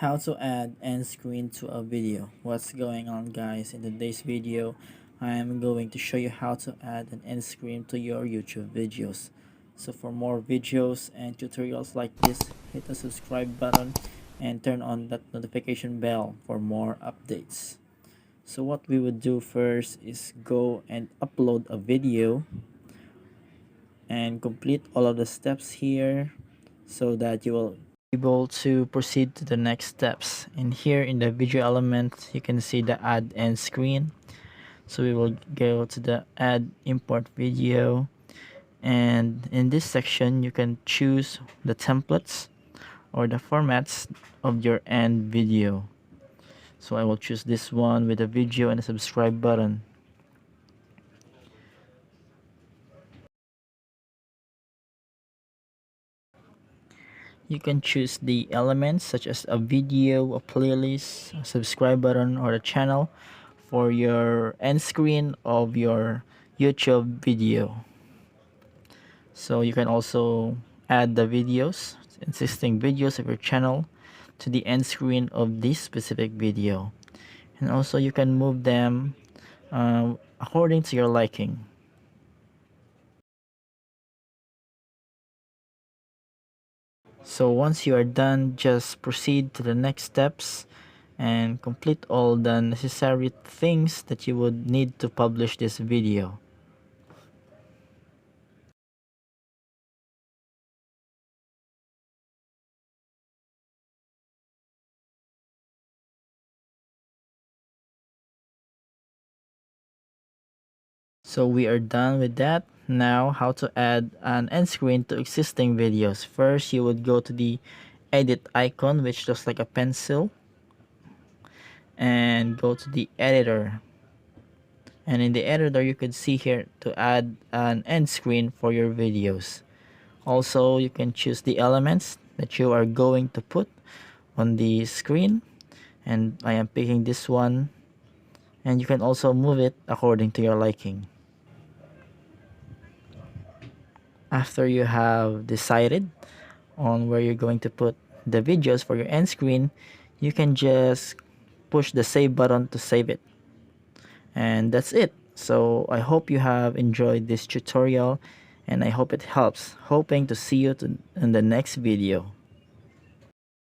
How to add end screen to a video. What's going on, guys? In today's video I am going to show you how to add an end screen to your YouTube videos. So for more videos and tutorials like this, hit the subscribe button and turn on that notification bell for more updates. So what we would do first is go and upload a video and complete all of the steps here so that you will able to proceed to the next steps. And here in the video element you can see the add end screen. So we will go to the add import video, and in this section you can choose the templates or the formats of your end video. So I will choose this one with a video and a subscribe button. You can choose the elements such as a video, a playlist, a subscribe button, or a channel for your end screen of your YouTube video. So you can also add the videos, existing videos of your channel to the end screen of this specific video. And also you can move them according to your liking. So once you are done, just proceed to the next steps and complete all the necessary things that you would need to publish this video. So we are done with that. Now how to add an end screen to existing videos. First you would go to the edit icon, which looks like a pencil, and go to the editor. And in the editor you could see here to add an end screen for your videos. Also you can choose the elements that you are going to put on the screen, and I am picking this one, and you can also move it according to your liking. After you have decided on where you're going to put the videos for your end screen, you can just push the save button to save it. And that's it. So I hope you have enjoyed this tutorial, and I hope it helps. Hoping to see you in the next video.